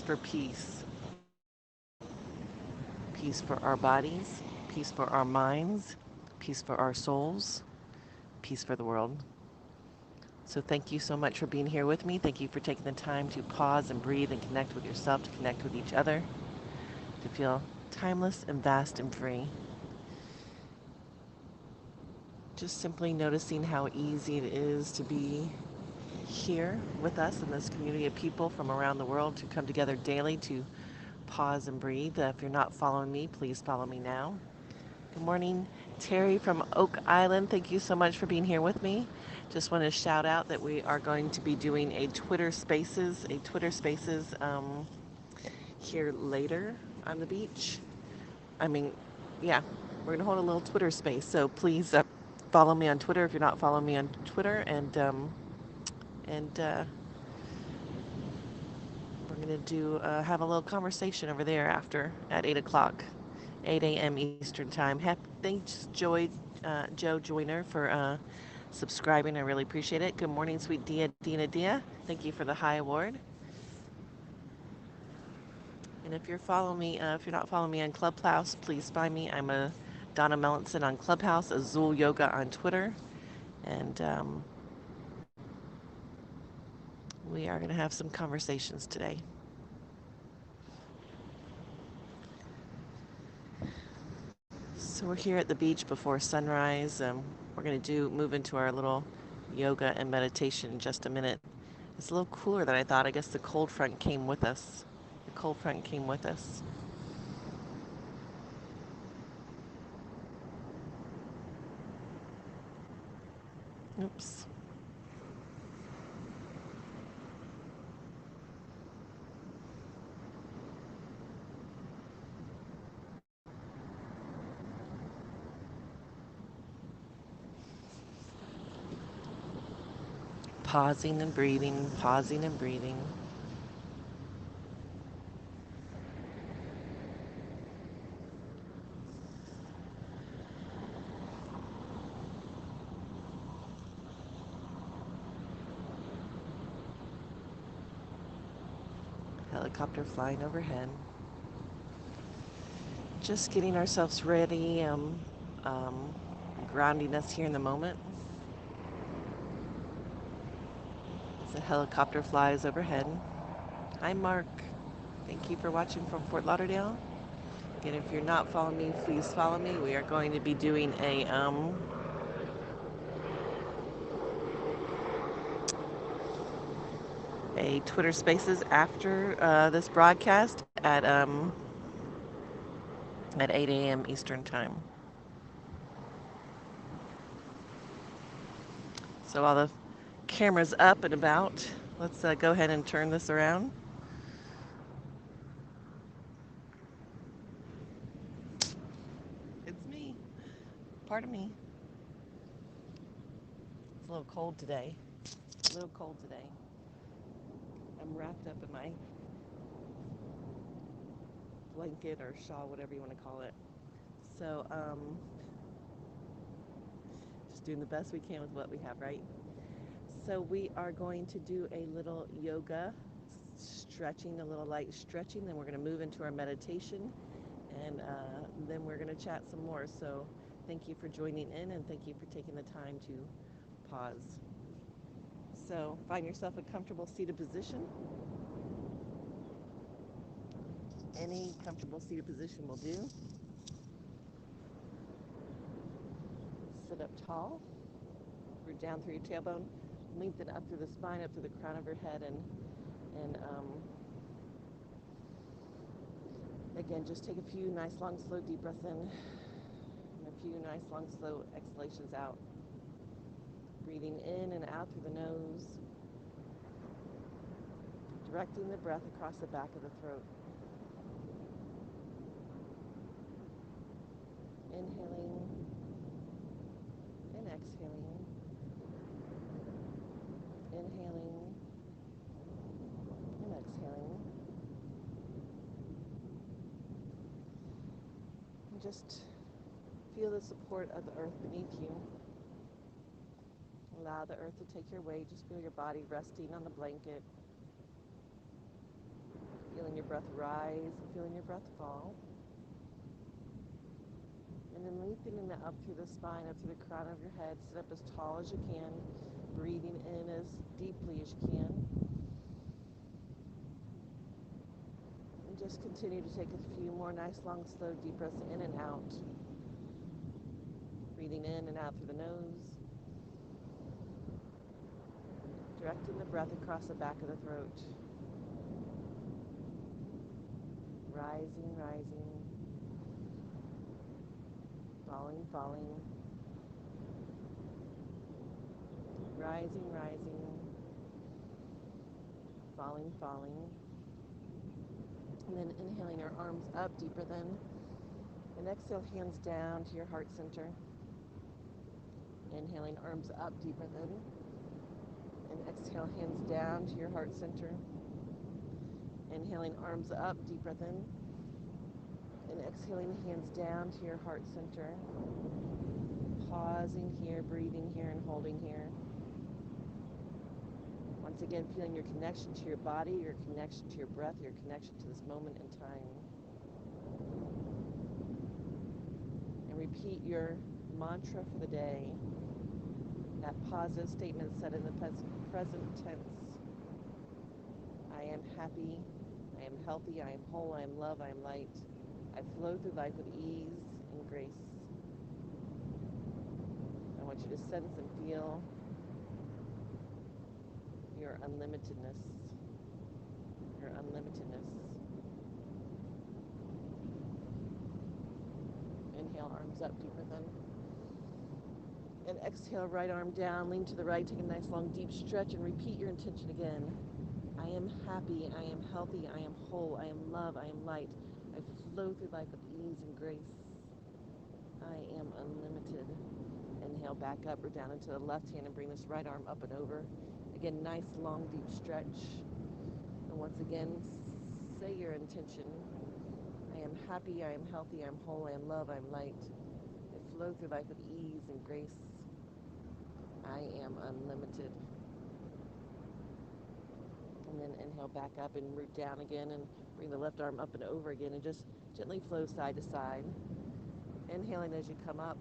for peace. Peace for our bodies, peace for our minds, peace for our souls, peace for the world. So thank you so much for being here with me. Thank you for taking the time to pause and breathe and connect with yourself, to connect with each other, to feel timeless and vast and free. Just simply noticing how easy it is to be here with us in this community of people from around the world to come together daily to pause and breathe. If you're not following me, please follow me now. Good morning, Terry from Oak Island. Thank you so much for being here with me. Just want to shout out that we are going to be doing a Twitter Spaces here later on the beach. I mean, yeah, we're going to hold a little Twitter space. So please follow me on Twitter if you're not following me on Twitter, and we're going to do have a little conversation over there after at 8 o'clock, 8 a.m. Eastern Time. Thanks, Joe Joyner, for subscribing. I really appreciate it. Good morning, sweet Dina. Thank you for the high award. And if you're not following me on Clubhouse, please find me. I'm a Donna Melanson on Clubhouse, Azul Yoga on Twitter, and we are going to have some conversations today. So we're here at the beach before sunrise. We're going to move into our little yoga and meditation in just a minute. It's a little cooler than I thought. I guess the cold front came with us. The cold front came with us. Oops. Pausing and breathing, pausing and breathing. Helicopter flying overhead. Just getting ourselves ready, um, grounding us here in the moment. As the helicopter flies overhead. Hi, Mark. Thank you for watching from Fort Lauderdale. Again, if you're not following me, please follow me. We are going to be doing a Twitter Spaces after this broadcast at 8 a.m. Eastern Time. So while the camera's up and about, let's go ahead and turn this around. It's me. Pardon me. It's a little cold today. A little cold today. I'm wrapped up in my blanket or shawl, whatever you want to call it. So, just doing the best we can with what we have, right? So we are going to do a little yoga stretching, a little light stretching. Then we're going to move into our meditation, and then we're going to chat some more. So thank you for joining in, and thank you for taking the time to pause. So find yourself a comfortable seated position. Any comfortable seated position will do. Sit up tall. Root down through your tailbone. Lengthen up through the spine, up through the crown of your head, and again, just take a few nice, long, slow, deep breaths in, and a few nice, long, slow exhalations out. Breathing in and out through the nose, directing the breath across the back of the throat. Inhaling and exhaling. Inhaling and exhaling. And just feel the support of the earth beneath you. Allow the earth to take your weight. Just feel your body resting on the blanket. your breath rise and feeling your breath fall. And then lengthening that up through the spine, up through the crown of your head. Sit up as tall as you can, breathing in as deeply as you can. And just continue to take a few more nice, long, slow, deep breaths in and out. Breathing in and out through the nose. Directing the breath across the back of the throat. Rising, rising. Falling, falling. Rising, rising. Falling, falling. And then inhaling your arms up deeper then. And exhale, hands down to your heart center. Inhaling arms up deeper then. And exhale, hands down to your heart center. Inhaling arms up deeper then. And exhaling, hands down to your heart center. Pausing here, breathing here, and holding here. Once again, feeling your connection to your body, your connection to your breath, your connection to this moment in time. And repeat your mantra for the day. That positive statement said in the present tense. I am happy, I am healthy, I am whole, I am love, I am light. I flow through life with ease and grace. I want you to sense and feel your unlimitedness. Your unlimitedness. Inhale, arms up deeper then. And exhale, right arm down, lean to the right, take a nice long deep stretch and repeat your intention again. I am happy, I am healthy, I am whole, I am love, I am light. I flow through life with ease and grace. I am unlimited. Inhale, back up or down into the left hand and bring this right arm up and over. Again, nice, long, deep stretch. And once again, say your intention. I am happy, I am healthy, I am whole, I am love, I am light. I flow through life with ease and grace. I am unlimited. And then inhale back up and root down again and bring the left arm up and over again and just gently flow side to side. Inhaling as you come up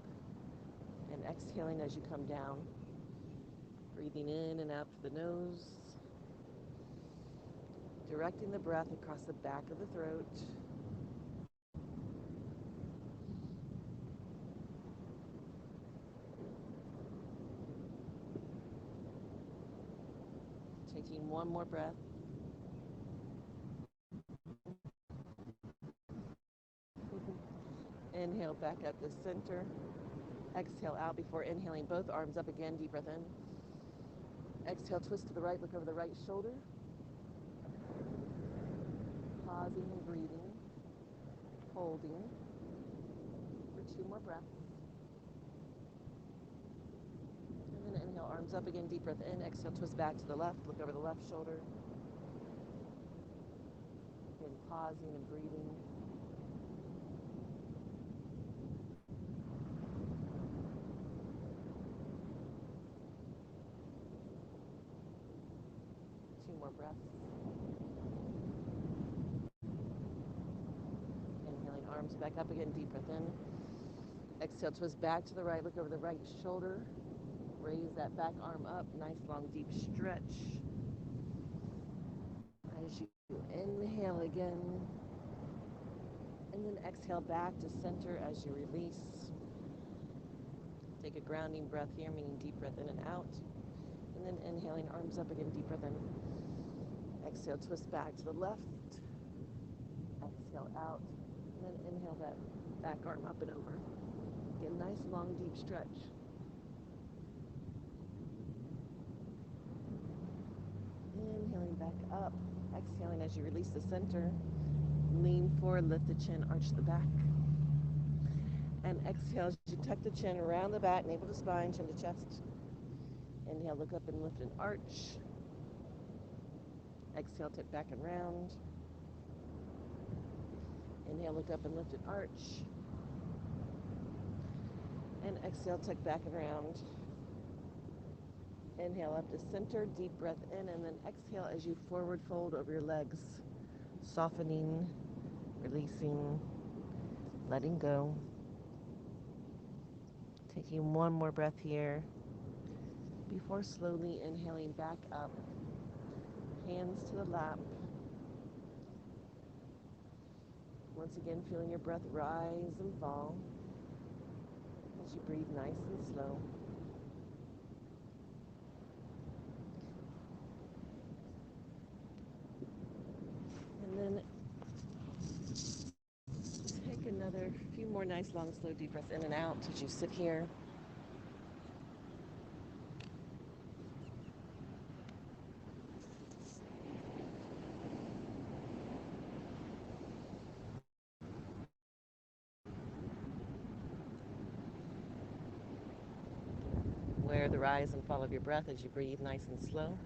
and exhaling as you come down. Breathing in and out through the nose. Directing the breath across the back of the throat. Taking one more breath. Inhale back up to center. Exhale out before inhaling, both arms up again, deep breath in. Exhale, twist to the right, look over the right shoulder. Pausing and breathing. Holding for 2 more breaths. And then inhale, arms up again, deep breath in. Exhale, twist back to the left, look over the left shoulder. Again, pausing and breathing. More breaths. Inhaling, arms back up again, deep breath in. Exhale, twist back to the right, look over the right shoulder. Raise that back arm up, nice long deep stretch. As you inhale again, and then exhale back to center as you release. Take a grounding breath here, meaning deep breath in and out. And then inhaling, arms up again, deep breath in. Exhale, twist back to the left. Exhale out. And then inhale that back arm up and over. Again, nice long deep stretch. Inhaling back up. Exhaling as you release the center. Lean forward, lift the chin, arch the back. And exhale as you tuck the chin around the back, navel to spine, chin to chest. Inhale, look up and lift and arch. Exhale, tip back and round. Inhale, look up and lift and arch. And exhale, tuck back and round. Inhale up to center, deep breath in, and then exhale as you forward fold over your legs. softening, releasing, letting go. Taking one more breath here before slowly inhaling back up, hands to the lap. Once again, feeling your breath rise and fall as you breathe nice and slow. And then take another few more nice, long, slow, deep breaths in and out as you sit here. Aware of the rise and fall of your breath as you breathe nice and slow.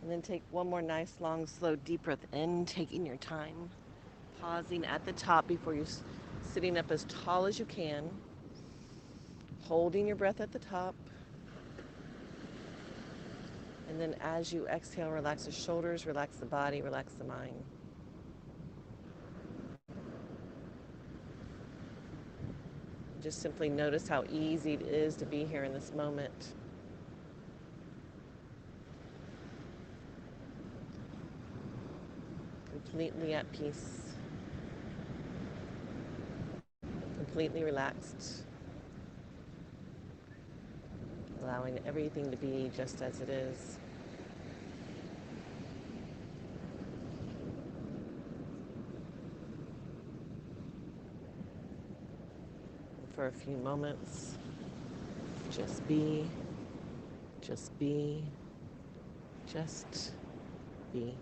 And then take one more nice, long, slow, deep breath in, taking your time. Pausing at the top before you're sitting up as tall as you can. Holding your breath at the top. And then as you exhale, relax the shoulders, relax the body, relax the mind. Just simply notice how easy it is to be here in this moment. Completely at peace. Completely relaxed. Allowing everything to be just as it is. For a few moments, just be, just be, just be.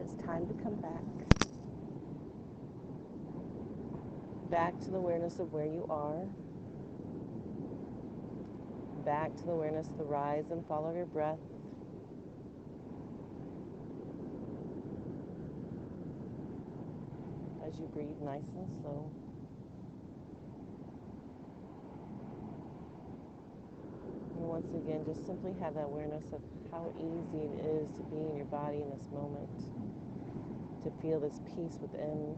it's time to come back to the awareness of where you are, back to the awareness of the rise and fall of your breath. As you breathe nice and slow. And once again, just simply have that awareness of how easy it is to be in your body in this moment, to feel this peace within.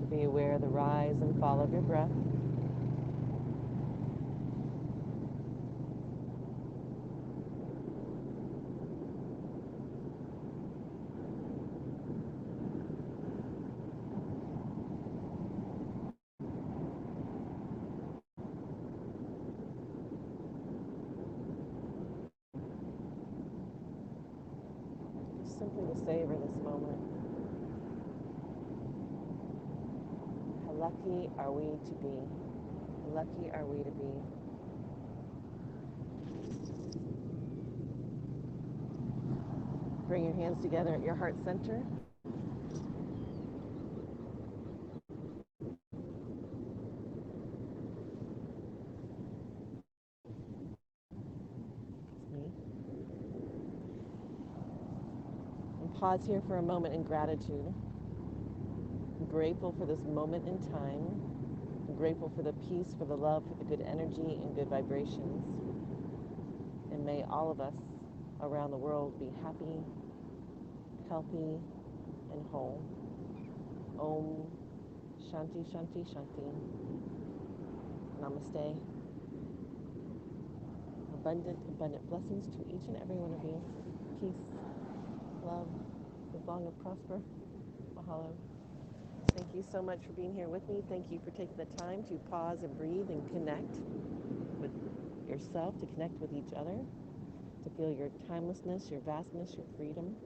Be aware of the rise and fall of your breath. Just simply to savor this moment. How lucky are we to be? How lucky are we to be? Bring your hands together at your heart center. It's me. And pause here for a moment in gratitude. I'm grateful for this moment in time. I'm grateful for the peace, for the love, for the good energy and good vibrations. And may all of us around the world be happy, healthy, and whole. Om Shanti Shanti Shanti. Namaste. Abundant blessings to each and every one of you. Peace, love, live long and prosper. Mahalo. Thank you so much for being here with me. Thank you for taking the time to pause and breathe and connect with yourself, to connect with each other, to feel your timelessness, your vastness, your freedom.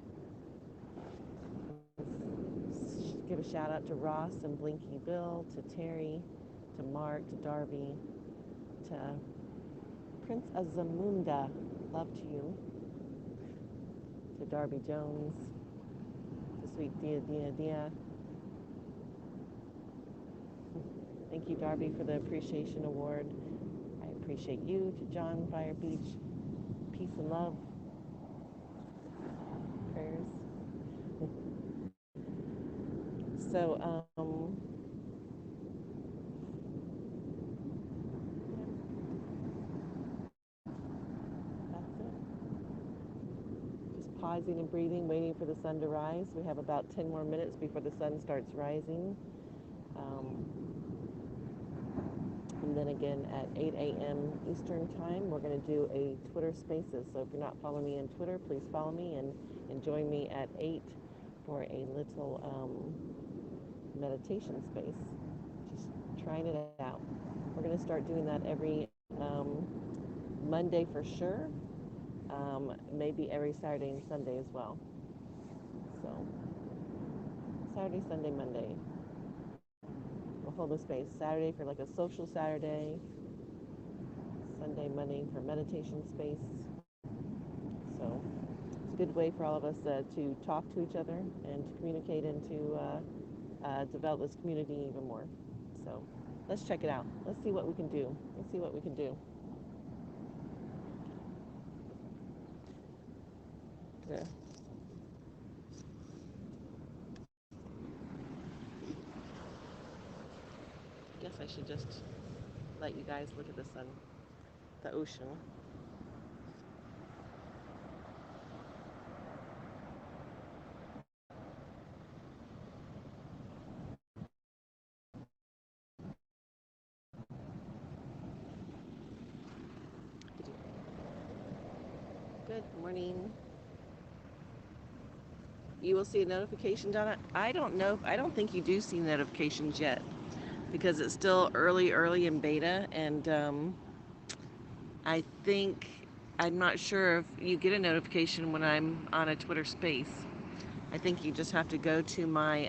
Give a shout out to Ross and Blinky Bill, to Terry, to Mark, to Darby, to Prince Azamunda, love to you, to Darby Jones, to sweet Dia. Thank you, Darby, for the appreciation award. I appreciate you. To John Fire Beach, peace and love, prayers. So, that's it. Just pausing and breathing, waiting for the sun to rise. We have about 10 more minutes before the sun starts rising. And then again at 8 a.m. Eastern Time, we're going to do a Twitter Spaces. So if you're not following me on Twitter, please follow me and join me at 8 for a little meditation space. Just trying it out. We're going to start doing that every Monday for sure. Maybe every Saturday and Sunday as well. So Saturday, Sunday, Monday. We'll hold the space. Saturday for like a social Saturday. Sunday, Monday for meditation space. So it's a good way for all of us to talk to each other and to communicate and to develop this community even more. So let's check it out. Let's see what we can do. Let's see what we can do. Yeah. I guess I should just let you guys look at the sun, the ocean. Good morning. You will see a notification, Donna. I don't know. I don't think you do see notifications yet because it's still early in beta, and I think I'm not sure if you get a notification when I'm on a Twitter Space. I think you just have to go to my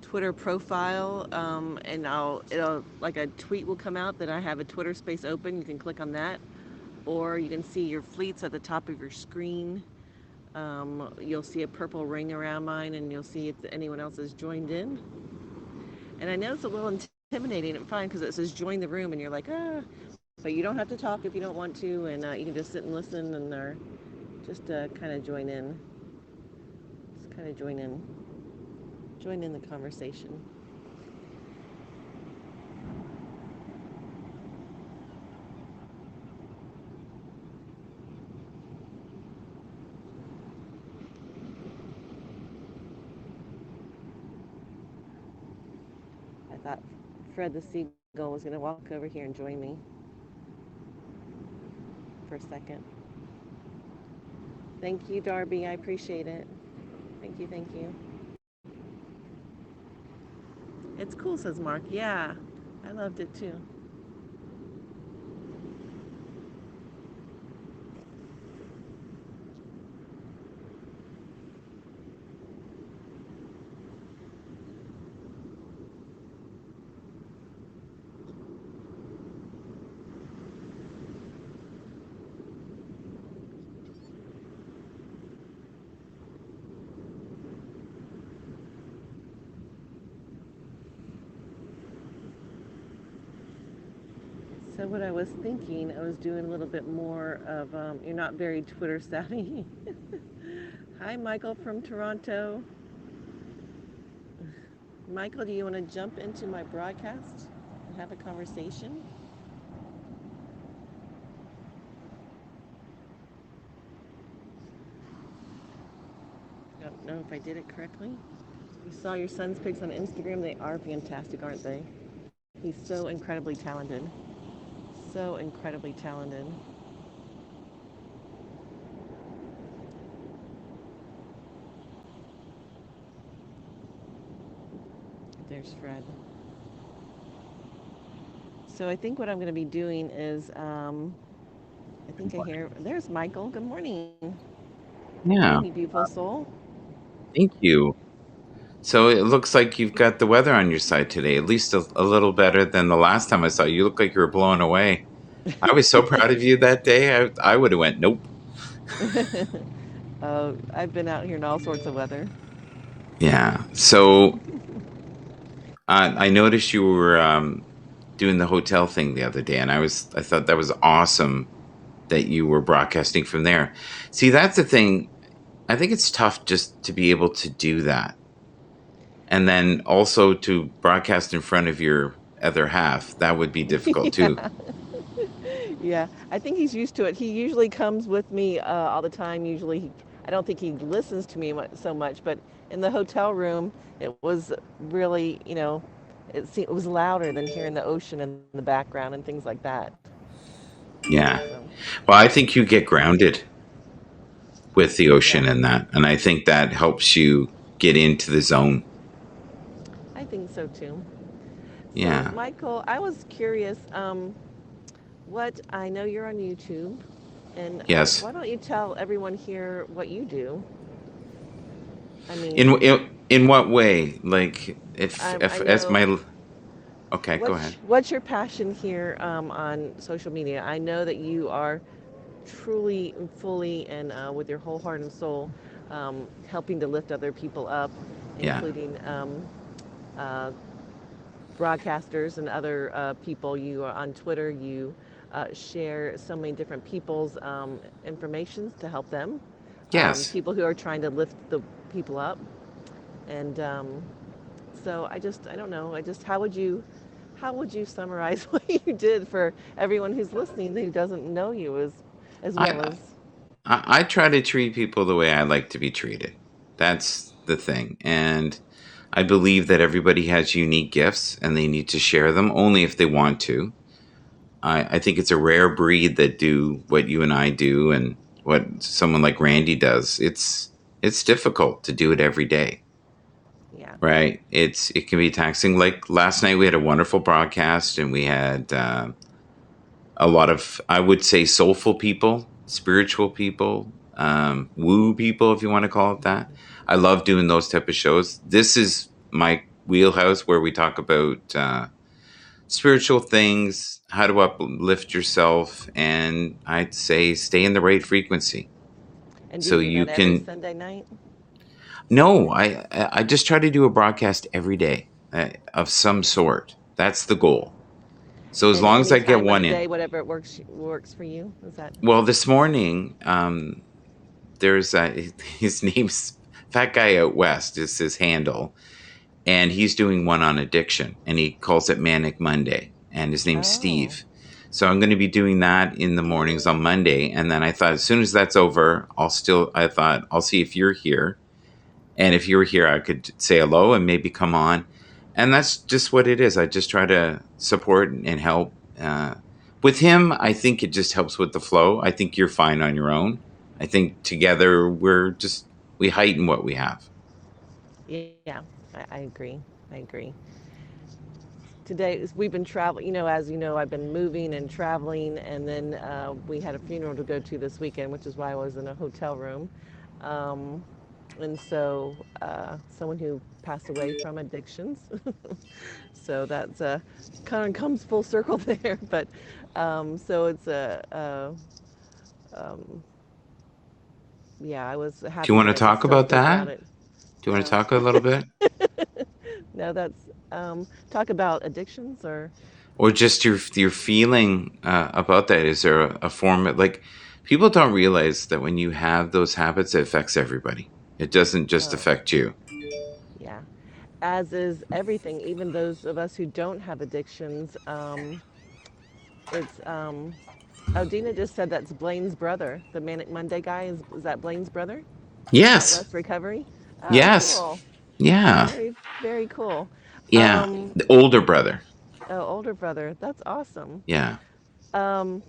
Twitter profile, and it'll like a tweet will come out that I have a Twitter Space open. You can click on that, or you can see your fleets at the top of your screen. You'll see a purple ring around mine, and you'll see if anyone else has joined in. And I know it's a little intimidating and fine because it says join the room, and you're like, but you don't have to talk if you don't want to, and you can just sit and listen, and just kind of join in. Just kind of join in the conversation. I thought Fred the Seagull was going to walk over here and join me for a second. Thank you, Darby. I appreciate it. Thank you, thank you. It's cool, says Mark. Yeah, I loved it too. So what I was thinking, I was doing a little bit more of, you're not very Twitter savvy. Hi, Michael from Toronto. Michael, do you want to jump into my broadcast and have a conversation? I don't know if I did it correctly. You saw your son's pics on Instagram. They are fantastic, aren't they? He's so incredibly talented. So incredibly talented. There's Fred. So I think what I'm going to be doing is, I think I hear, there's Michael. Good morning. Yeah, You beautiful soul. thank you. So it looks like you've got the weather on your side today, at least a little better than the last time I saw you. You look like you were blown away. I was so proud of you that day. I would have went, nope. I've been out here in all sorts of weather. Yeah. So I noticed you were doing the hotel thing the other day, and I thought that was awesome that you were broadcasting from there. See, that's the thing. I think it's tough just to be able to do that. And then also to broadcast in front of your other half, that would be difficult too. Yeah. Yeah, I think he's used to it. He usually comes with me all the time. I don't think he listens to me so much, but in the hotel room, it was really, it was louder than hearing the ocean in the background and things like that. Yeah. So, Well, I think you get grounded with the ocean yeah, and that. And I think that helps you get into the zone. I think so too. So, Yeah. Michael, I was curious. What I know you're on YouTube, and Yes. why don't you tell everyone here what you do? I mean, In what way? Like I if as know my okay, go ahead. what's your passion here on social media. I know that you are truly and fully and with your whole heart and soul helping to lift other people up, Yeah. including uh, broadcasters and other people. You are on Twitter. You share so many different people's information to help them. Yes. People who are trying to lift the people up. And so I don't know. How would you summarize what you did for everyone who's listening who doesn't know you as well I as? I try to treat people the way I like to be treated. That's the thing. And I believe that everybody has unique gifts and they need to share them only if they want to. I think it's a rare breed that do what you and I do and what someone like Randy does. It's difficult to do it every day. Yeah, right? It can be taxing. Like last night, we had a wonderful broadcast, and we had a lot of, I would say, soulful people, spiritual people, woo people, if you want to call it that. I love doing those type of shows. This is my wheelhouse where we talk about spiritual things, how to uplift yourself, and I'd say stay in the right frequency. And do you So do you that every can, Sunday night? no, I just try to do a broadcast every day of some sort. That's the goal. So as And long as any I get time of one the in. day, whatever it works for you. Is that? Well, this morning, there's his name's Fat Guy Out West is his handle, and he's doing one on addiction, and he calls it Manic Monday, and his name's Oh. Steve. So I'm going to be doing that in the mornings on Monday, and then I thought as soon as that's over, I thought I'll see if you're here, and if you're here, I could say hello and maybe come on, and that's just what it is. I just try to support and help. With him, I think it just helps with the flow. I think you're fine on your own. I think together we heighten what we have. Yeah, I agree. I agree. Today we've been traveling. As you know, I've been moving and traveling, and then we had a funeral to go to this weekend, which is why I was in a hotel room. Um, and so someone who passed away from addictions. So that's kind of comes full circle there. But so it's um, yeah, I was Do you happy want that to I could talk still about think that? about it. Do you want to No, talk a little bit? no, that's talk about addictions or Or just your feeling about that? Is there a form of, like, people don't realize that when you have those habits, it affects everybody. It doesn't just oh affect you. yeah, as is everything. Even those of us who don't have addictions, it's oh, Dina just said that's Blaine's brother, the Manic Monday guy. Is that Blaine's brother? Out Yes. West Recovery. Oh, Yes. cool. Yeah. Very, very cool. Yeah. Um, The older brother. oh, older brother. That's awesome. Yeah. Um,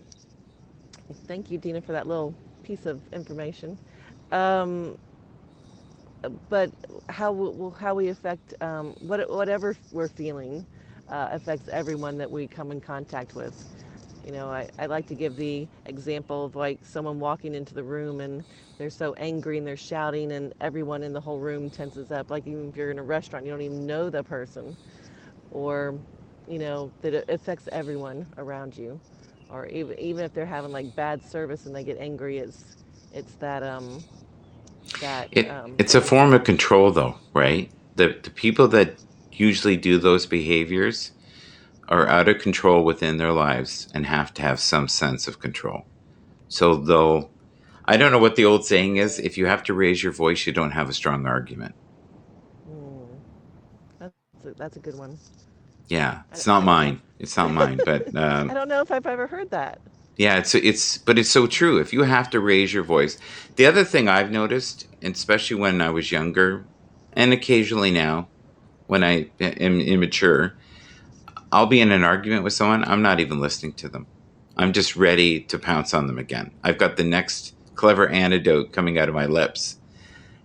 thank you, Dina, for that little piece of information. Um, but how we affect whatever we're feeling affects everyone that we come in contact with. I like to give the example of like someone walking into the room and they're so angry and they're shouting and everyone in the whole room tenses up. Like even if you're in a restaurant, you don't even know the person, or that it affects everyone around you. Or even if they're having like bad service and they get angry, it's that It's a form of control, though, right? The people that usually do those behaviors are out of control within their lives and have to have some sense of control. So they'll, I don't know what the old saying is, if you have to raise your voice, you don't have a strong argument. mm, that's a good one. Yeah, it's I not don't know. mine. It's not mine, but I don't know if I've ever heard that. yeah, but it's so true. If you have to raise your voice, the other thing I've noticed, and especially when I was younger, and occasionally now, when I am immature, I'll be in an argument with someone. I'm not even listening to them. I'm just ready to pounce on them again. I've got the next clever antidote coming out of my lips,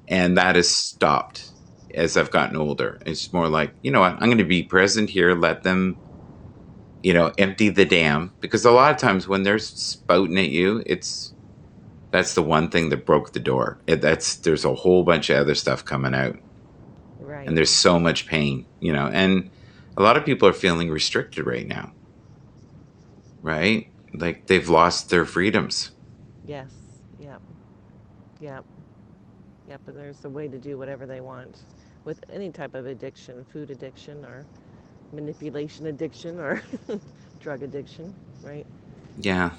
and that has stopped as I've gotten older. It's more like, you know what? I'm going to be present here. Let them, empty the dam, because a lot of times when they're spouting at you, that's the one thing that broke the door. There's a whole bunch of other stuff coming out, and Right. there's so much pain, and a lot of people are feeling restricted right now, right? Like they've lost their freedoms. Yes. Yep. Yep. Yep. And there's a way to do whatever they want with any type of addiction, food addiction or manipulation addiction or drug addiction, right? Yeah.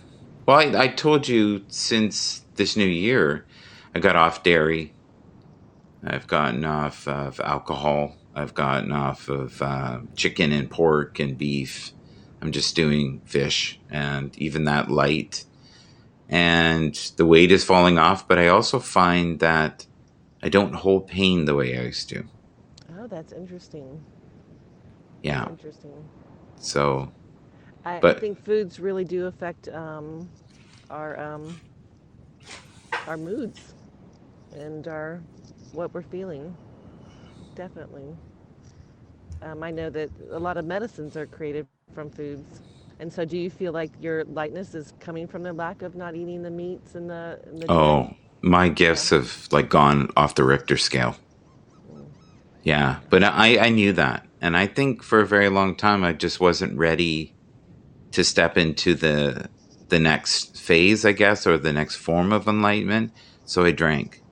Well, I told you since this new year, I got off dairy. I've gotten off of alcohol. I've gotten off of chicken and pork and beef. I'm just doing fish, and even that light. And the weight is falling off, but I also find that I don't hold pain the way I used to. Oh, that's interesting. That's Yeah. interesting. So, I but think foods really do affect our our moods and our what we're feeling. Definitely. I know that a lot of medicines are created from foods. And so, do you feel like your lightness is coming from the lack of not eating the meats and the dairy? Oh, my Yeah. gifts have like gone off the Richter scale. Mm, Yeah, but I knew that, and I think for a very long time I just wasn't ready to step into the next phase, I guess, or the next form of enlightenment. So I drank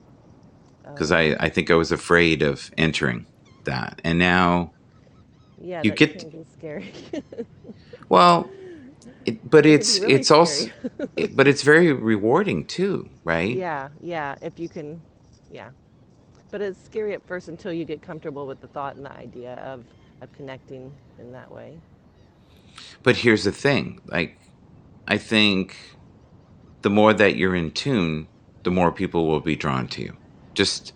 because oh, I think I was afraid of entering that, and now yeah, you that get can be scary. well, but It can be really it's also scary. but it's very rewarding too, right? Yeah, yeah, if you can, yeah. But it's scary at first until you get comfortable with the thought and the idea of connecting in that way. But here's the thing, like I think the more that you're in tune, the more people will be drawn to you. Just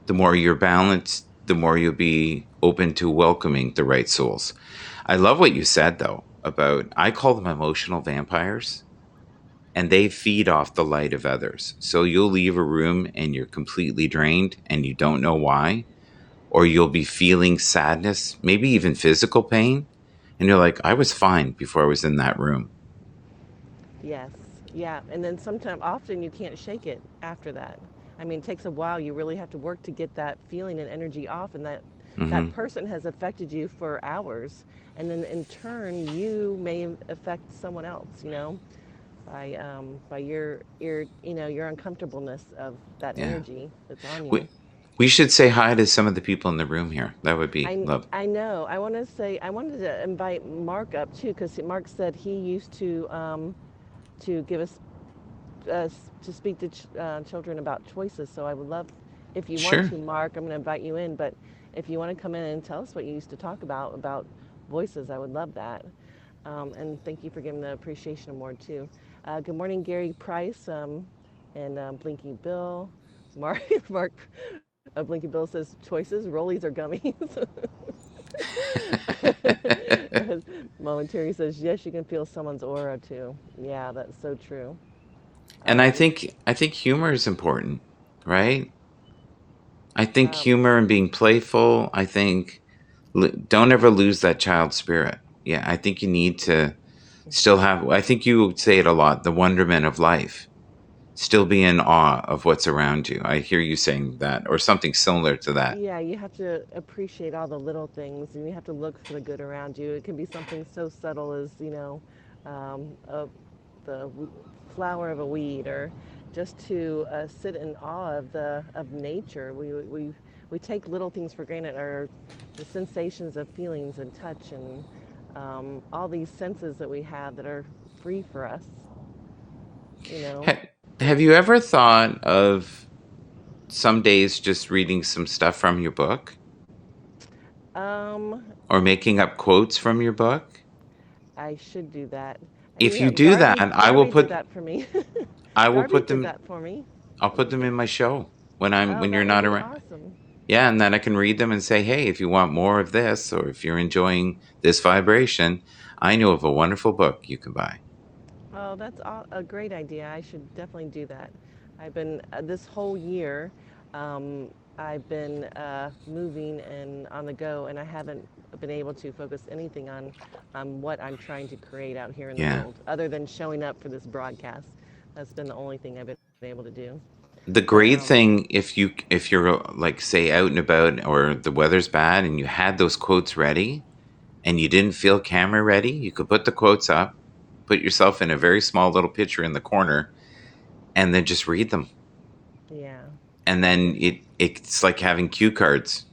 the more you're balanced, the more you'll be open to welcoming the right souls. I love what you said though about I call them emotional vampires and they feed off the light of others. So you'll leave a room and you're completely drained and you don't know why, or you'll be feeling sadness, maybe even physical pain, and you're like, I was fine before I was in that room. Yes, yeah. And then sometimes, often you can't shake it after that. I mean, it takes a while. You really have to work to get that feeling and energy off, and that Hmm. person has affected you for hours. And then in turn, you may affect someone else, by your uncomfortableness of that Yeah. energy that's on you. We, we should say hi to some of the people in the room here. That would be I love. I know. I wanted to invite Mark up too because Mark said he used to give us to speak to children about choices. So I would love if you want Sure. to, Mark. I'm going to invite you in, but if you want to come in and tell us what you used to talk about voices, I would love that. And thank you for giving the appreciation award too. Good morning, Gary Price, and Blinky Bill. Mark, Mark, Blinky Bill says choices, rollies or gummies. Momentary says yes, you can feel someone's aura too. Yeah, that's so true. And Um, I think humor is important, right? I think um, humor and being playful, I think don't ever lose that child spirit. Yeah, I think you need to still have I think you say it a lot, the wonderment of life. Still be in awe of what's around you. I hear you saying that or something similar to that. yeah, you have to appreciate all the little things, and you have to look for the good around you. It can be something so subtle as um, a, the flower of a weed, or just to sit in awe of nature. We take little things for granted, or the sensations of feelings and touch, and all these senses that we have that are free for us. You know. Ha- have you ever thought of some days just reading some stuff from your book Um, or making up quotes from your book? I should do that. If you do that, Darby did that for me. I will Darby put did them that for me. I'll put them in my show when I'm Oh, when you're that would not be around. awesome. Yeah, and then I can read them and say, "Hey, if you want more of this or if you're enjoying this vibration, I know of a wonderful book you can buy." Oh, a great idea. I should definitely do that. I've been this whole year. Um, I've been moving and on the go, and I haven't been able to focus anything on what I'm trying to create out here in the Yeah. world, other than showing up for this broadcast. That's been the only thing I've been able to do. The But great thing if you're like say out and about or the weather's bad and you had those quotes ready and you didn't feel camera ready, you could put the quotes up, put yourself in a very small little picture in the corner and then just read them. yeah, And then it's like having cue cards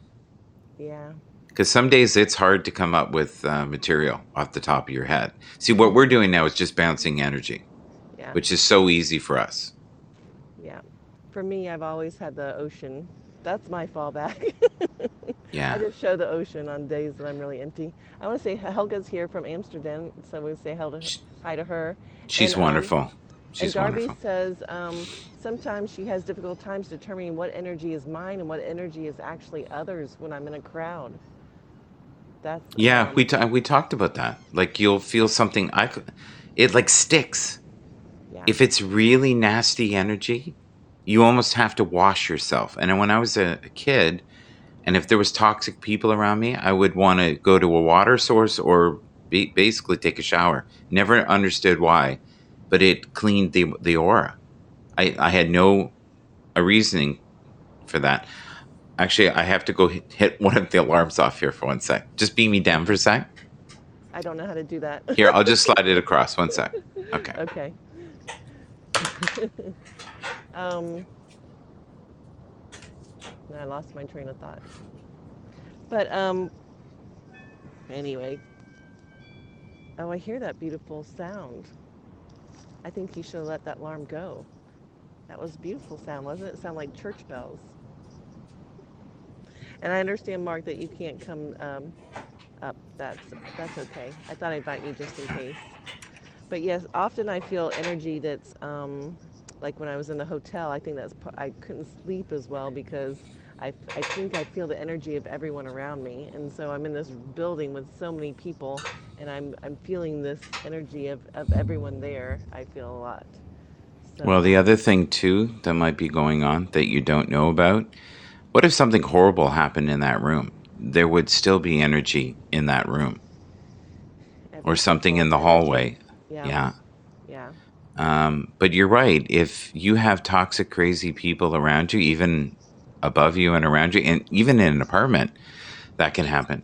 yeah, because some days it's hard to come up with material off the top of your head. See, what we're hmm doing now is just bouncing energy, yeah, which is so easy for us. yeah. For me, I've always had the ocean. That's my fallback. I Yeah. just show the ocean on days that I'm really empty. I want to say Helga's here from Amsterdam, so we say Sh- hi to her. She's And wonderful. and She's Darby wonderful. says sometimes she has difficult times determining what energy is mine and what energy is actually others when I'm in a crowd. That's Yeah, we talked about that. Like you'll feel something it like sticks. yeah, If it's really nasty energy, you almost have to wash yourself. And when I was a kid And if there was toxic people around me, I would want to go to a water source or basically take a shower. Never understood why, but it cleaned the aura. I had no a reasoning for that. Actually, I have to go hit one of the alarms off here for 1 sec. Just beam me down for a sec. I don't know how to do that. Here, I'll just slide it across. 1 sec. Okay. Okay. I lost my train of thought. But anyway. Oh, I hear that beautiful sound. I think you should have let that alarm go. That was a beautiful sound, wasn't it? It sounded like church bells. And I understand, Mark, that you can't come up. That's okay. I thought I'd invite you just in case. But yes, often I feel energy that's like when I was in the hotel. I think I couldn't sleep as well because I think I feel the energy of everyone around me, and so I'm in this building with so many people, and I'm feeling this energy of everyone there. I feel a lot. So Well, the other thing too that might be going on that you don't know about, what if something horrible happened in that room? There would still be energy in that room or something in the hallway. Yeah. But you're right. If you have toxic, crazy people around you, even above you and around you, and even in an apartment, that can happen.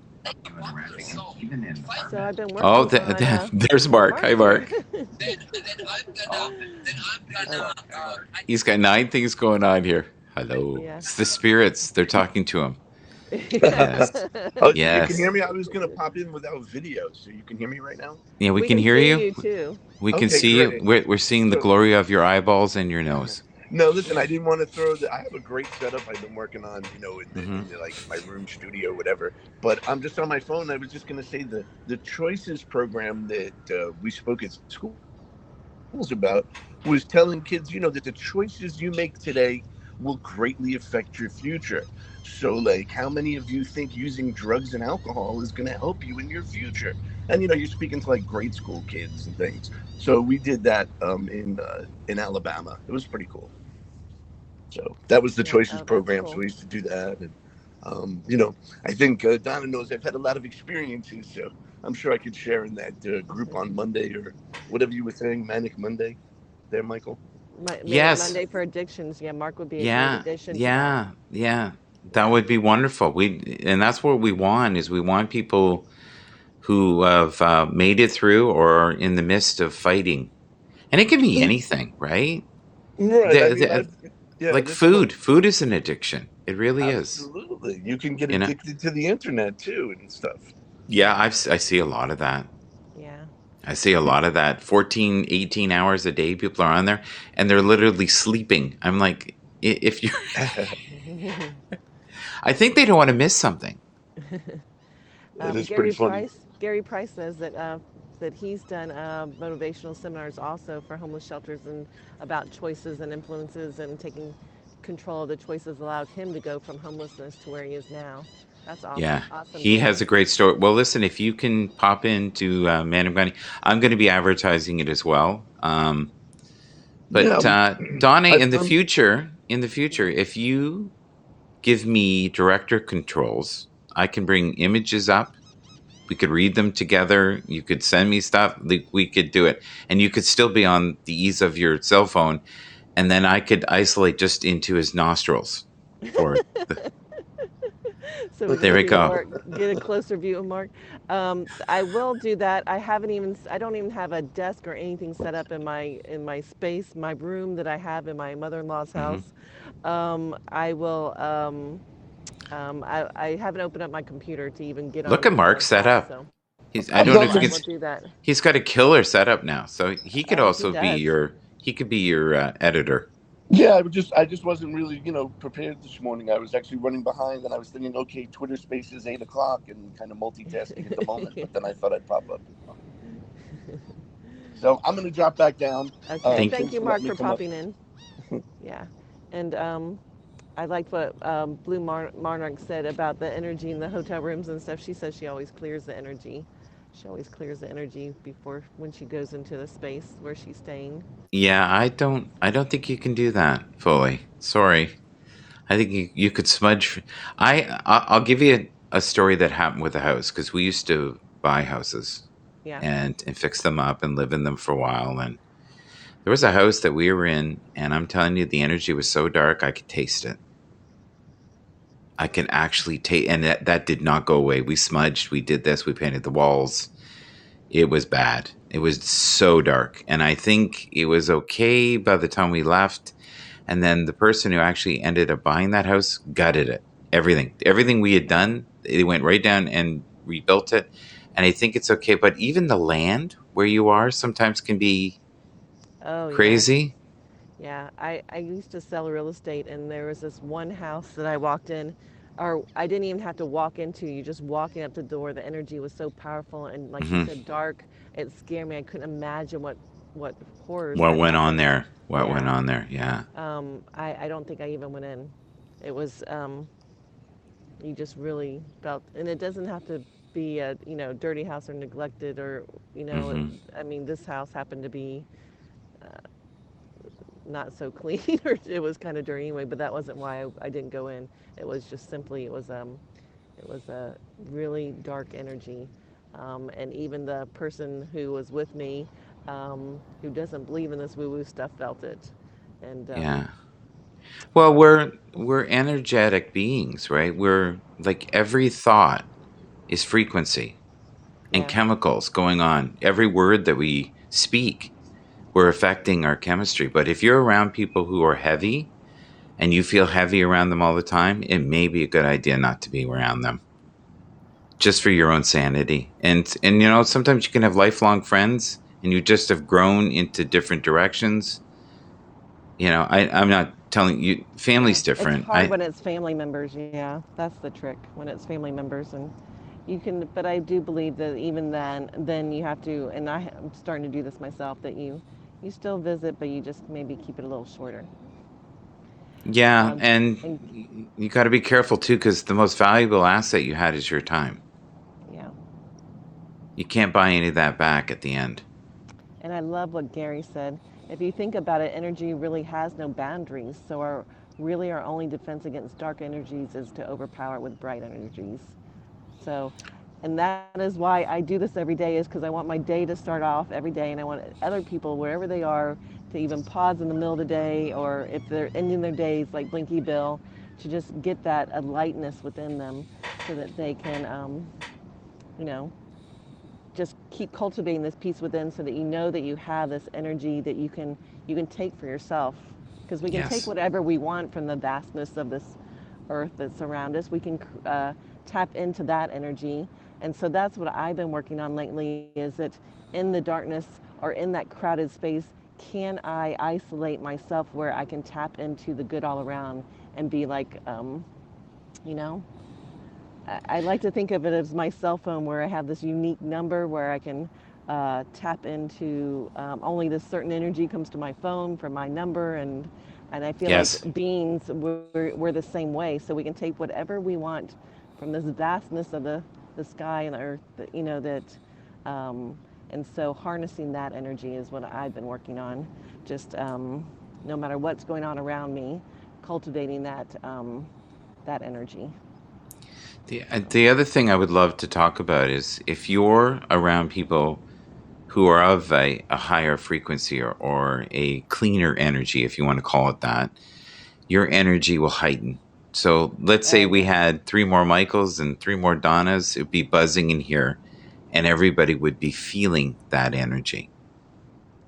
So I've been working Oh, on. there's Mark. Hi, Mark. He's got 9 things going on here. Hello. Yeah. It's the spirits. They're talking to him. Yes. Oh, Yes. you can hear me? I was going to pop in without video, so you can hear me right now? Yeah, we can hear you. Too. We can Okay, see great. you. We're seeing the glory of your eyeballs and your nose. No, listen, I didn't want to throw I have a great setup I've been working on, in like my room studio, whatever. But I'm just on my phone. I was just going to say the Choices program that we spoke at schools about was telling kids, that the choices you make today will greatly affect your future. So, like, how many of you think using drugs and alcohol is going to help you in your future? And you're speaking to like grade school kids and things. So we did that in Alabama. It was pretty cool. So that was the Choices program. Cool. So we used to do that, and I think Donna knows I've had a lot of experiences, so I'm sure I could share in that group on Monday or whatever you were saying, Manic Monday. There, Michael. Yes. Monday for addictions. Yeah, Mark would be a Yeah. great addition. Yeah. That would be wonderful. And that's what we want is we want people who have made it through or are in the midst of fighting. And it can be anything, right? Right. Like food. Food is an addiction. It really is. Absolutely. You can get addicted to the internet too and stuff. Yeah, I see a lot of that. Yeah. I see a lot of that. 14, 18 hours a day people are on there and they're literally sleeping. I'm like, if you're... I think they don't want to miss something. It is pretty funny. Gary Price says that he's done motivational seminars also for homeless shelters and about choices and influences and taking control of the choices allowed him to go from homelessness to where he is now. That's awesome. Yeah, awesome. He has a great story. Well, listen, if you can pop into Manavgani, I'm going to be advertising it as well. Donna, in the future, if you give me director controls, I can bring images up. We could read them together. You could send me stuff. We could do it. And you could still be on the ease of your cell phone. And then I could isolate just into his nostrils. So there we go. Get a closer view of Mark. I will do that. I don't even have a desk or anything set up in my space, my room that I have in my mother-in-law's house. I will... I haven't opened up my computer to even get on. Look at Mark's setup. So. I don't know if you can do that. He's got a killer setup now, so he could also be your editor. Yeah, I just wasn't really prepared this morning. I was actually running behind, and I was thinking, okay, Twitter Spaces 8:00, and kind of multitasking at the moment. But then I thought I'd pop up. So I'm going to drop back down. Okay. Thank you, Mark, for popping in. Yeah, and I liked what Blue Monarch said about the energy in the hotel rooms and stuff. She says she always clears the energy. She always clears the energy when she goes into the space where she's staying. Yeah, I don't think you can do that fully. Sorry. I think you could smudge. I'll give you a story that happened with a house because we used to buy houses Yeah. and fix them up and live in them for a while. And there was a house that we were in, and I'm telling you, the energy was so dark I could taste it. I can actually taste, and that did not go away. We smudged, we did this, we painted the walls. It was bad. It was so dark, and I think it was okay by the time we left. And then the person who actually ended up buying that house gutted it. Everything we had done, they went right down and rebuilt it. And I think it's okay, but even the land where you are sometimes can be Oh, yeah. crazy. Yeah, I used to sell real estate, and there was this one house that I walked in, or I didn't even have to walk into. You just walking up the door, the energy was so powerful, and like you Hmm. said, dark. It scared me. I couldn't imagine what horrors What had went on happened. there? What went Yeah, on there? Yeah. I don't think I even went in. It was you just really felt, and it doesn't have to be a dirty house or neglected or Hmm. I mean this house happened to be not so clean or it was kind of dirty anyway, but that wasn't why I didn't go in. It was just simply it was a really dark energy, and even the person who was with me, who doesn't believe in this woo woo stuff, felt it. And Yeah. Well, we're energetic beings, right? We're like every thought is frequency and yeah, chemicals going on. Every word that we speak, we're affecting our chemistry. But if you're around people who are heavy and you feel heavy around them all the time, it may be a good idea not to be around them. Just for your own sanity. And sometimes you can have lifelong friends and you just have grown into different directions. I'm not telling you yeah. family's It's different. hard when it's family members. Yeah, that's the trick when it's family members, and you can. But I do believe that even then you have to. And I'm starting to do this myself. That you still visit, but you just maybe keep it a little shorter. Yeah, Um, and and you got to be careful too cuz the most valuable asset you had is your time. yeah. You can't buy any of that back at the end. And I love what Gary said. If you think about it, energy really has no boundaries. So our only defense against dark energies is to overpower it with bright energies. So, and that is why I do this every day, is because I want my day to start off every day, and I want other people wherever they are to even pause in the middle of the day, or if they're ending their days like Blinky Bill, to just get that a lightness within them, so that they can, you know, just keep cultivating this peace within, so that you know that you have this energy that you can take for yourself, because we can take Yes. whatever we want from the vastness of this earth that's around us. We can tap into that energy, and so that's what I've been working on lately, is that in the darkness or in that crowded space, can I isolate myself where I can tap into the good all around and be like, you know I like to think of it as my cell phone, where I have this unique number where I can tap into, only this certain energy comes to my phone from my number, and I feel like Yes. beings, we're the same way. So we can take whatever we want from this vastness of the sky and the earth, that, and so harnessing that energy is what I've been working on. Just no matter what's going on around me, cultivating that energy. So. The other thing I would love to talk about is if you're around people who are of a higher frequency or a cleaner energy, if you want to call it that, your energy will heighten. So let's say Oh we yeah. had three more Michaels and three more Donnas, it would be buzzing in here and everybody would be feeling that energy.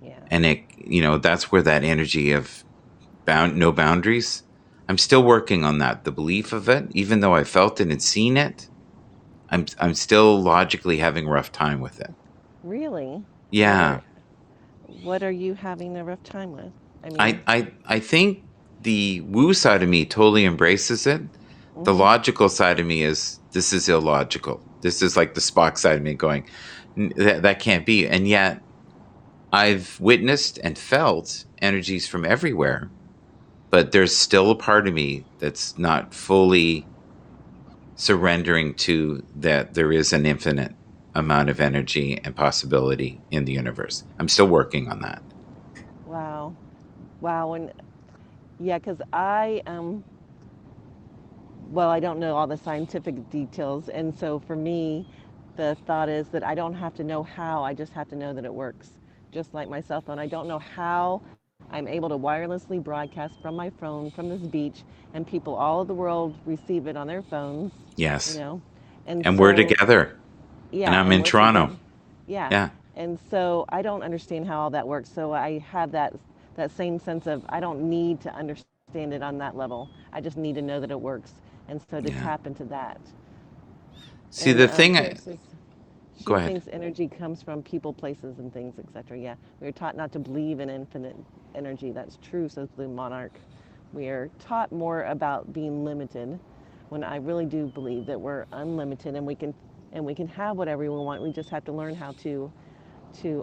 Yeah. And that's where that energy of no boundaries. I'm still working on that, the belief of it, even though I felt it and seen it. I'm still logically having a rough time with it. Really? What Yeah. are what are you having a rough time with? I I mean, I I think the woo side of me totally embraces it. The mhm. logical side of me is this is illogical. This is like the Spock side of me going, that can't be. And yet I've witnessed and felt energies from everywhere, but there's still a part of me that's not fully surrendering to that there is an infinite amount of energy and possibility in the universe. I'm still working on that. Wow. Wow, and yeah, cuz I well, I don't know all the scientific details. And so for me, the thought is that I don't have to know how, I just have to know that it works. Just like my cell phone, I don't know how I'm able to wirelessly broadcast from my phone from this beach, and people all over the world receive it on their phones, you Yes. know. And And we're so, together. And yeah, I'm and in we're Toronto. together. Yeah. Yeah. And so I don't understand how all that works. So I have that same sense of I don't need to understand it on that level. I just need to know that it works. And so to Yeah. tap into that. See, And the thing Kara says go she ahead. thinks energy comes from people, places, and things, etc. Yeah, we are taught not to believe in infinite energy. That's true, says Blue Monarch. We are taught more about being limited, when I really do believe that we're unlimited and we can have whatever we want. We just have to learn how to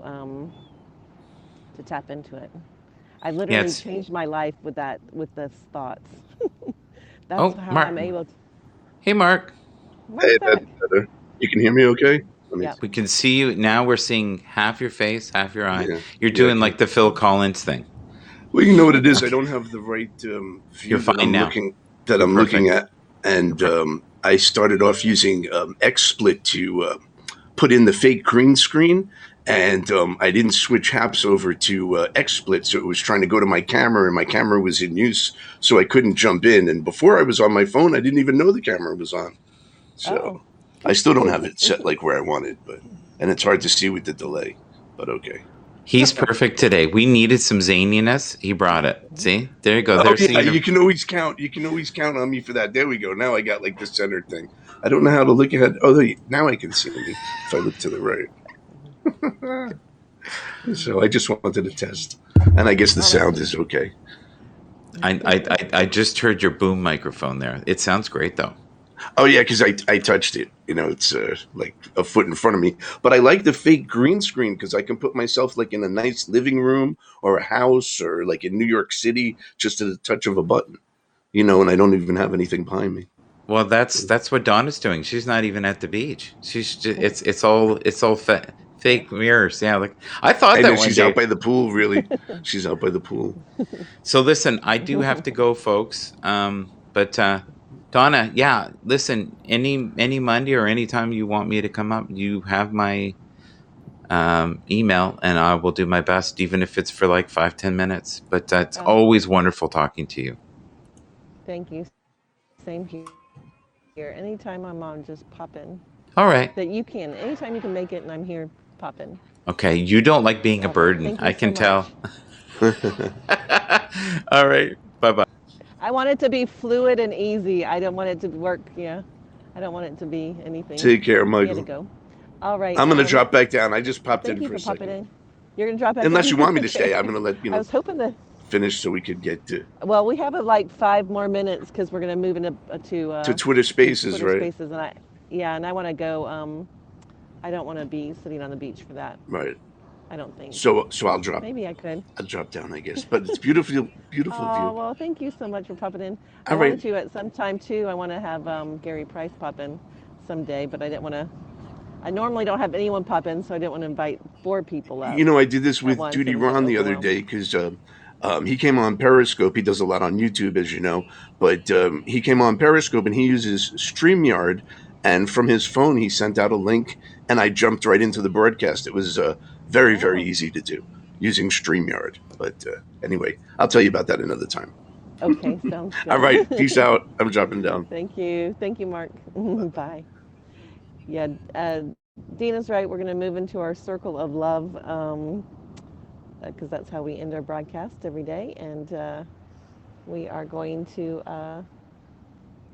um, to tap into it. I Yeah, literally it's changed my life with those thoughts. That's oh, how Mark. I'm able to. Hey, Mark. Hey, Mark's that's back. better. You can hear me okay? Let me Yep. see. We can see you now. We're seeing half your face, half your eye. Yeah. You're Yeah. doing like the Phil Collins thing. Well, you know what it is. I don't have the right You're view fine now. that You're I'm looking perfect. at, You're and perfect. I started off using XSplit to put in the fake green screen, and I didn't switch apps over to XSplit, so it was trying to go to my camera, and my camera was in use, so I couldn't jump in. And before I was on my phone, I didn't even know the camera was on. So Oh, I still don't have it's it set like where I wanted, but and it's hard to see with the delay. But okay. He's perfect today. We needed some zaniness. He brought it. See? There you go. Oh There's the yeah, you can always count. You can always count on me for that. There we go. Now I got like the center thing. I don't know how to look ahead. Oh, now I can see me if I look to the right. So I just wanted to test, and I guess the oh, that's sound is okay. I just heard your boom microphone there. It sounds great though. Oh yeah, because I touched it. You know, it's like a foot in front of me. But I like the fake green screen because I can put myself like in a nice living room or a house or like in New York City just at the touch of a button. You know, and I don't even have anything behind me. Well, that's what Donna's doing. She's not even at the beach. She's just, it's all fake mirrors. Yeah, like I thought I know that one she's out day. by the pool. Really, she's out by the pool. So listen, I do have to go, folks. But Donna, yeah, listen, any Monday or anytime you want me to come up, you have my email, and I will do my best, even if it's for like 5-10 minutes. But it's oh, always wonderful talking to you. thank you. Same here. Anytime I'm on, just pop in. All right. That you can. Anytime you can make it and I'm here, pop in. Okay. You don't like being a All right. burden. Thank you I so can much. tell. All right. Bye bye. I want it to be fluid and easy. I don't want it to work. Yeah. I don't want it to be anything. Take care, He had to Michael. go. All right. I'm gonna drop back down. I just Well, popped thank in you for a for popping second. in. You're gonna drop back Unless you in. want me to stay, Okay. I'm gonna let I was hoping to. finish so we could get Well, we have like 5 more minutes because we're gonna move into to Twitter to Spaces, Twitter right? Spaces, and I want to go. I don't want to be sitting on the beach for that. Right. I don't think. So Maybe I could. I'll drop down, I guess. But it's beautiful, beautiful Oh, view. well, thank you so much for popping in. I All right. wanted to at some time too. I want to have Gary Price pop in someday, but I didn't want to. I normally don't have anyone pop in, so I didn't want to invite 4 people up You know, I did this at with once. Duty It'll get Ron the other overwhelmed. day because he came on Periscope. He does a lot on YouTube, as you know, but he came on Periscope and he uses StreamYard. And from his phone, he sent out a link, and I jumped right into the broadcast. It was very, very Oh, easy to do using StreamYard. But anyway, I'll tell you about that another time. okay, sounds All right. good. Peace out. I'm dropping down. Thank you, Mark. Bye. Yeah, Dina's right. We're going to move into our circle of love because that's how we end our broadcast every day, and we are going to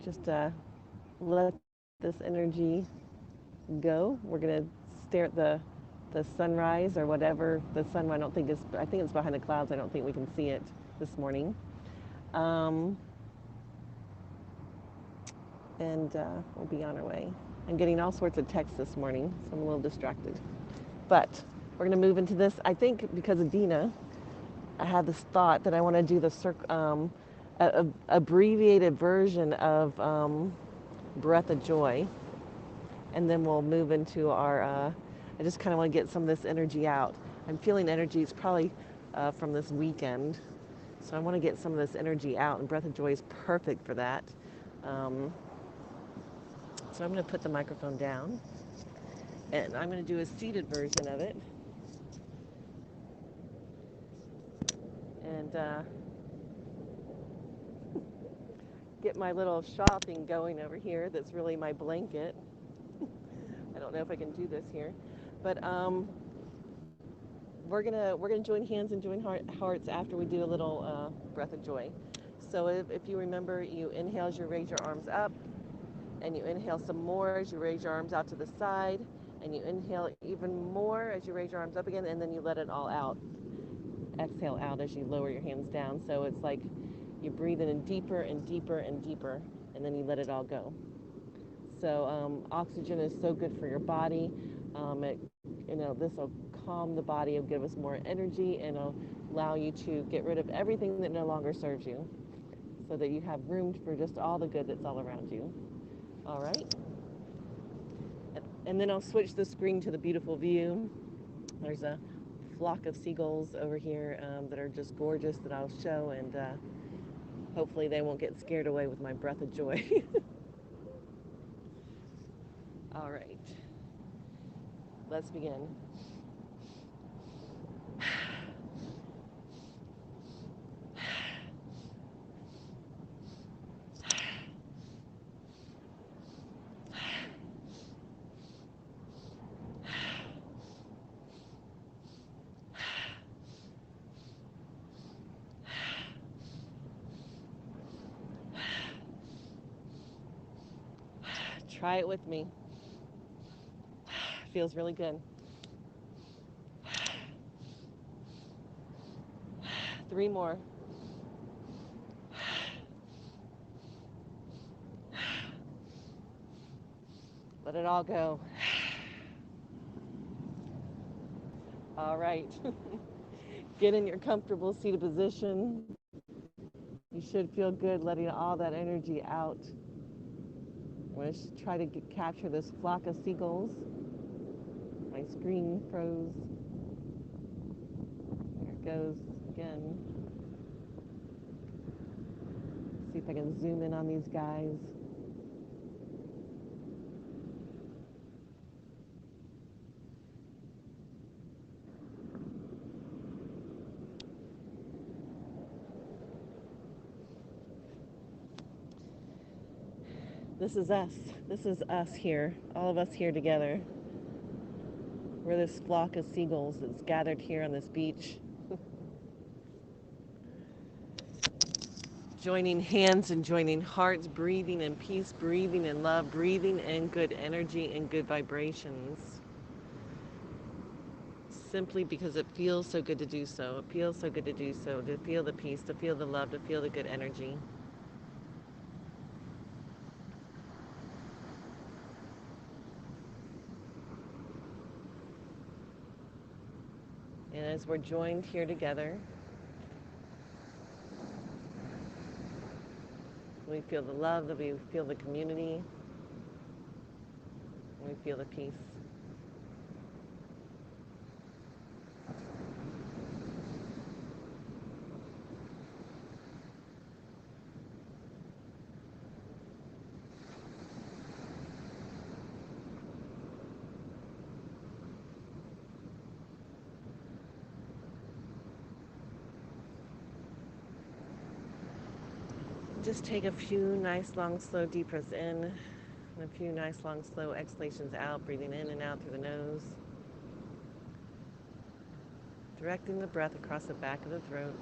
just let this energy go. We're going to stare at the sunrise or whatever the sun. I don't think is. I think it's behind the clouds. I don't think we can see it this morning. Um, and we'll be on our way. I'm getting all sorts of texts this morning, so I'm a little distracted. But we're going to move into this. I think because of Dina, I had this thought that I want to do the abbreviated version of Breath of Joy, and then we'll move into our. I just kind of want to get some of this energy out. I'm feeling energy. It's probably from this weekend, so I want to get some of this energy out, and Breath of Joy is perfect for that. Um, so I'm going to put the microphone down, and I'm going to do a seated version of it. And get my little shopping going over here. That's really my blanket. I don't know if I can do this here, but we're gonna join hands and join hearts after we do a little breath of joy. So if you remember, you inhale as you raise your arms up, and you inhale some more as you raise your arms out to the side, and you inhale even more as you raise your arms up again, and then you let it all out. Exhale out as you lower your hands down. So it's like you breathe in deeper and deeper and deeper, and then you let it all go. So oxygen is so good for your body. This will calm the body, it'll give us more energy, and it'll allow you to get rid of everything that no longer serves you, so that you have room for just all the good that's all around you. All right. And then I'll switch the screen to the beautiful view. There's a flock of seagulls over here that are just gorgeous that I'll show, and hopefully they won't get scared away with my breath of joy. All right. Let's begin. Try it with me. Feels really good. 3 more. Let it all go. All right. Get in your comfortable seated position. You should feel good letting all that energy out. I'm going to try to capture this flock of seagulls. My screen froze. There it goes again. See if I can zoom in on these guys. This is us. This is us here. All of us here together. We're this flock of seagulls that's gathered here on this beach. Joining hands and joining hearts, breathing in peace, breathing in love, breathing in good energy and good vibrations. Simply because it feels so good to do so. It feels so good to do so, to feel the peace, to feel the love, to feel the good energy. And as we're joined here together, we feel the love, that we feel the community, we feel the peace. Just take a few nice, long, slow, deep breaths in, and a few nice, long, slow exhalations out, breathing in and out through the nose. Directing the breath across the back of the throat.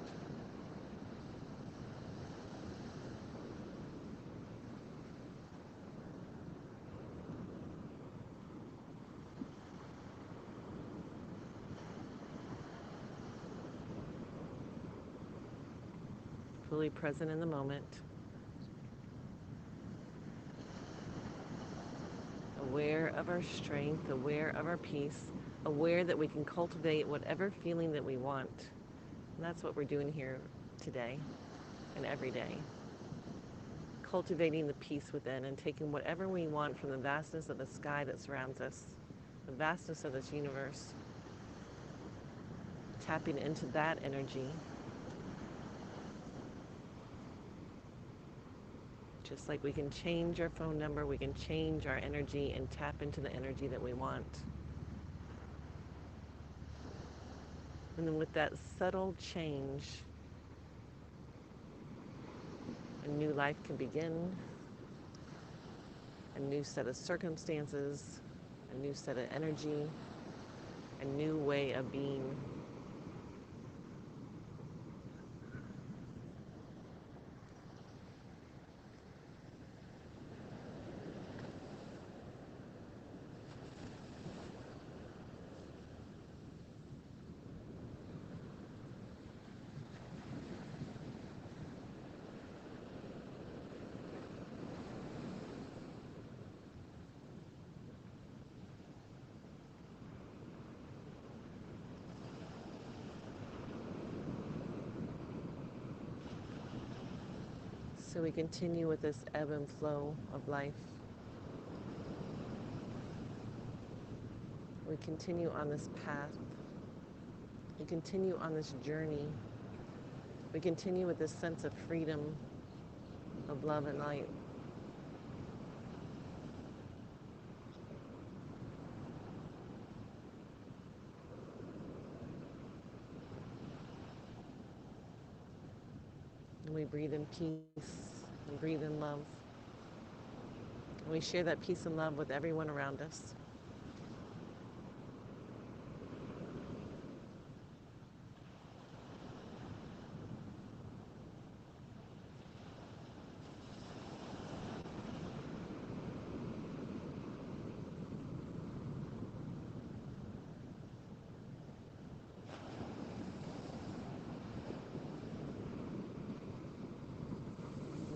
Fully present in the moment. Aware of our strength, aware of our peace, aware that we can cultivate whatever feeling that we want. And that's what we're doing here today and every day. Cultivating the peace within and taking whatever we want from the vastness of the sky that surrounds us, the vastness of this universe. Tapping into that energy Just like we can change our phone number, we can change our energy and tap into the energy that we want. And then with that subtle change, a new life can begin, a new set of circumstances, a new set of energy, a new way of being. So we continue with this ebb and flow of life. We continue on this path. We continue on this journey. We continue with this sense of freedom, of love and light. And we breathe in peace, and breathe in love. And we share that peace and love with everyone around us.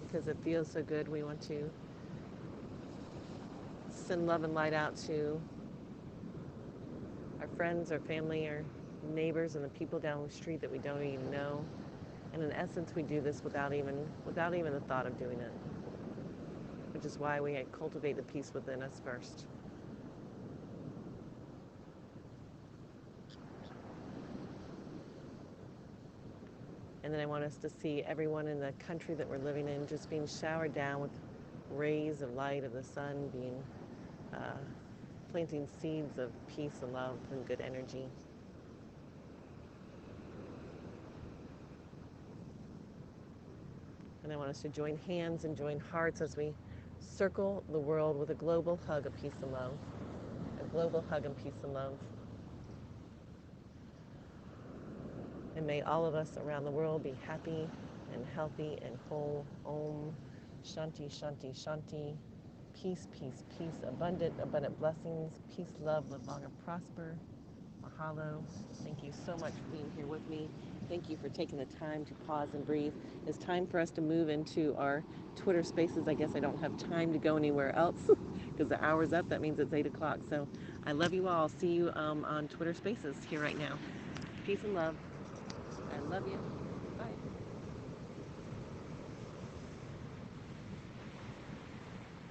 Because it feels so good, we want to send love and light out to our friends, our family, our neighbors, and the people down the street that we don't even know. And in essence, we do this without even the thought of doing it, which is why we cultivate the peace within us first. And then I want us to see everyone in the country that we're living in just being showered down with rays of light of the sun, being planting seeds of peace and love and good energy. And I want us to join hands and join hearts as we circle the world with a global hug of peace and love. A global hug and peace and love. And may all of us around the world be happy and healthy and whole. Om Shanti, Shanti, Shanti. Peace, peace, peace. Abundant, abundant blessings. Peace, love, live long and prosper. Mahalo. Thank you so much for being here with me. Thank you for taking the time to pause and breathe. It's time for us to move into our Twitter spaces. I guess I don't have time to go anywhere else because the hour's up. That means it's 8 o'clock. So I love you all. See you on Twitter spaces here right now. Peace and love. I love you. Bye.